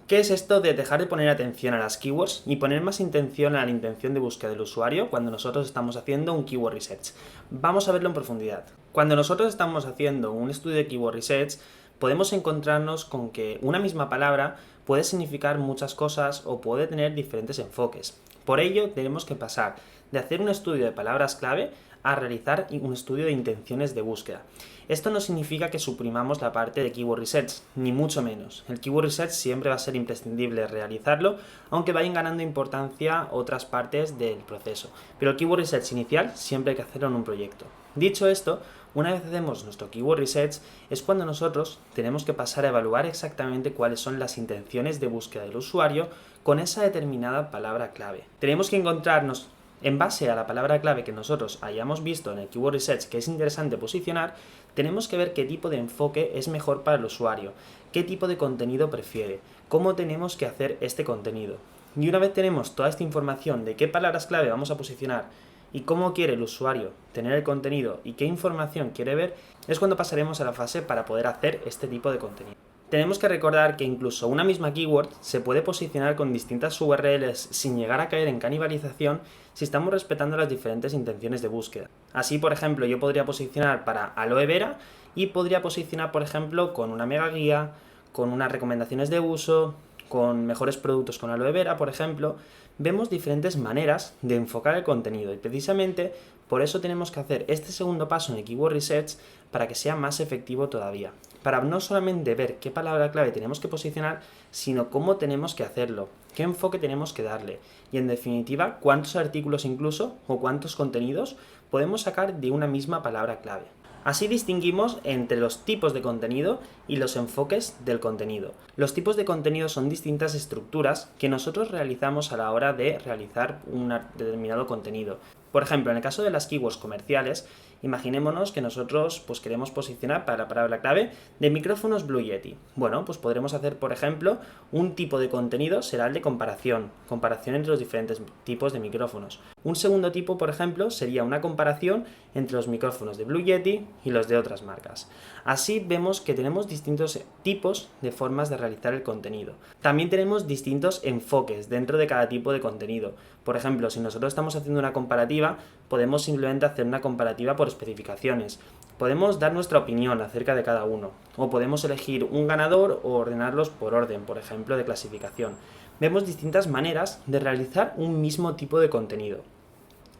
¿Qué es esto de dejar de poner atención a las keywords y poner más intención a la intención de búsqueda del usuario cuando nosotros estamos haciendo un keyword research? Vamos a verlo en profundidad. Cuando nosotros estamos haciendo un estudio de keyword research, podemos encontrarnos con que una misma palabra puede significar muchas cosas o puede tener diferentes enfoques. Por ello, tenemos que pasar de hacer un estudio de palabras clave a realizar un estudio de intenciones de búsqueda. Esto no significa que suprimamos la parte de keyword research, ni mucho menos. El keyword research siempre va a ser imprescindible realizarlo, aunque vayan ganando importancia otras partes del proceso. Pero el keyword research inicial siempre hay que hacerlo en un proyecto. Dicho esto, una vez hacemos nuestro keyword research, es cuando nosotros tenemos que pasar a evaluar exactamente cuáles son las intenciones de búsqueda del usuario con esa determinada palabra clave. Tenemos que encontrarnos, en base a la palabra clave que nosotros hayamos visto en el keyword research que es interesante posicionar, tenemos que ver qué tipo de enfoque es mejor para el usuario, qué tipo de contenido prefiere, cómo tenemos que hacer este contenido. Y una vez tenemos toda esta información de qué palabras clave vamos a posicionar y cómo quiere el usuario tener el contenido y qué información quiere ver, es cuando pasaremos a la fase para poder hacer este tipo de contenido. Tenemos que recordar que incluso una misma keyword se puede posicionar con distintas URLs sin llegar a caer en canibalización si estamos respetando las diferentes intenciones de búsqueda. Así, por ejemplo, yo podría posicionar para aloe vera y podría posicionar, por ejemplo, con una mega guía, con unas recomendaciones de uso, con mejores productos con aloe vera, por ejemplo. Vemos diferentes maneras de enfocar el contenido y precisamente por eso tenemos que hacer este segundo paso en el keyword research para que sea más efectivo todavía. Para no solamente ver qué palabra clave tenemos que posicionar, sino cómo tenemos que hacerlo, qué enfoque tenemos que darle y en definitiva cuántos artículos incluso o cuántos contenidos podemos sacar de una misma palabra clave. Así distinguimos entre los tipos de contenido y los enfoques del contenido. Los tipos de contenido son distintas estructuras que nosotros realizamos a la hora de realizar un determinado contenido. Por ejemplo, en el caso de las keywords comerciales, imaginémonos que nosotros queremos posicionar para la palabra clave de micrófonos Blue Yeti. Bueno, pues podremos hacer, por ejemplo, un tipo de contenido será el de comparación entre los diferentes tipos de micrófonos. Un segundo tipo, por ejemplo, sería una comparación entre los micrófonos de Blue Yeti y los de otras marcas. Así vemos que tenemos distintos tipos de formas de realizar el contenido. También tenemos distintos enfoques dentro de cada tipo de contenido. Por ejemplo, si nosotros estamos haciendo una comparativa, podemos simplemente hacer una comparativa por especificaciones. Podemos dar nuestra opinión acerca de cada uno, o podemos elegir un ganador o ordenarlos por orden, por ejemplo, de clasificación. Vemos distintas maneras de realizar un mismo tipo de contenido.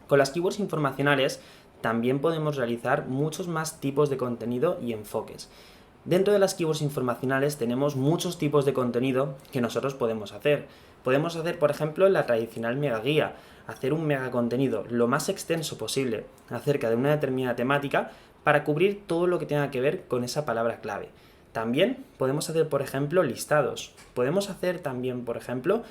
Con las keywords informacionales también podemos realizar muchos más tipos de contenido y enfoques. Dentro de las keywords informacionales tenemos muchos tipos de contenido que nosotros podemos hacer. Podemos hacer, por ejemplo, la tradicional mega guía, hacer un mega contenido lo más extenso posible acerca de una determinada temática para cubrir todo lo que tenga que ver con esa palabra clave. También podemos hacer, por ejemplo, listados. Podemos hacer también, por ejemplo,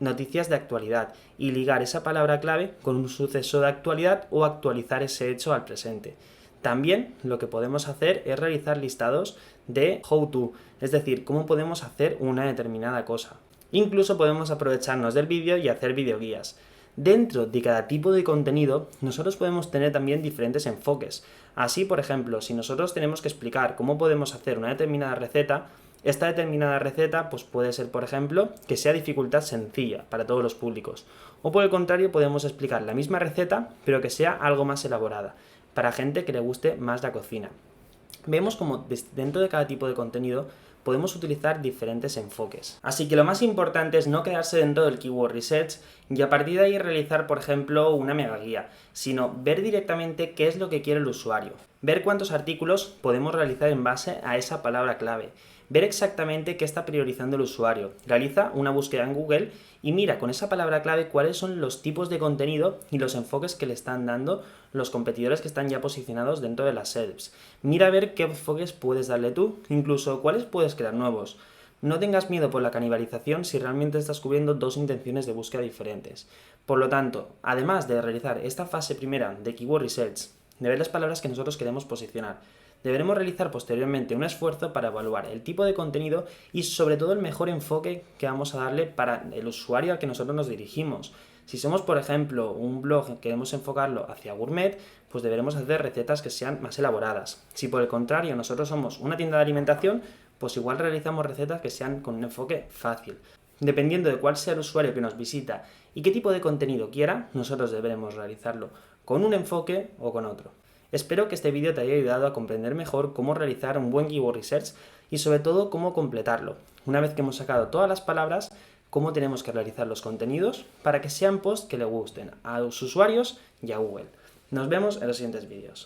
noticias de actualidad y ligar esa palabra clave con un suceso de actualidad o actualizar ese hecho al presente. También lo que podemos hacer es realizar listados de how to, es decir, cómo podemos hacer una determinada cosa. Incluso podemos aprovecharnos del vídeo y hacer videoguías. Dentro de cada tipo de contenido, nosotros podemos tener también diferentes enfoques. Así, por ejemplo, si nosotros tenemos que explicar cómo podemos hacer una determinada receta, esta determinada receta puede ser, por ejemplo, que sea dificultad sencilla para todos los públicos. O por el contrario, podemos explicar la misma receta, pero que sea algo más elaborada, para gente que le guste más la cocina. Vemos como dentro de cada tipo de contenido podemos utilizar diferentes enfoques. Así que lo más importante es no quedarse dentro del keyword research y a partir de ahí realizar, por ejemplo, una mega guía, sino ver directamente qué es lo que quiere el usuario, ver cuántos artículos podemos realizar en base a esa palabra clave, ver exactamente qué está priorizando el usuario, realiza una búsqueda en Google y mira con esa palabra clave cuáles son los tipos de contenido y los enfoques que le están dando los competidores que están ya posicionados dentro de las SERPs. Mira a ver qué enfoques puedes darle tú, incluso cuáles puedes crear nuevos. No tengas miedo por la canibalización si realmente estás cubriendo dos intenciones de búsqueda diferentes. Por lo tanto, además de realizar esta fase primera de Keyword Research, de ver las palabras que nosotros queremos posicionar, deberemos realizar posteriormente un esfuerzo para evaluar el tipo de contenido y sobre todo el mejor enfoque que vamos a darle para el usuario al que nosotros nos dirigimos. Si somos, por ejemplo, un blog que queremos enfocarlo hacia gourmet, pues deberemos hacer recetas que sean más elaboradas. Si por el contrario nosotros somos una tienda de alimentación, pues igual realizamos recetas que sean con un enfoque fácil. Dependiendo de cuál sea el usuario que nos visita y qué tipo de contenido quiera, nosotros deberemos realizarlo con un enfoque o con otro. Espero que este vídeo te haya ayudado a comprender mejor cómo realizar un buen Keyword Research y sobre todo cómo completarlo. Una vez que hemos sacado todas las palabras, cómo tenemos que realizar los contenidos para que sean posts que le gusten a los usuarios y a Google. Nos vemos en los siguientes vídeos.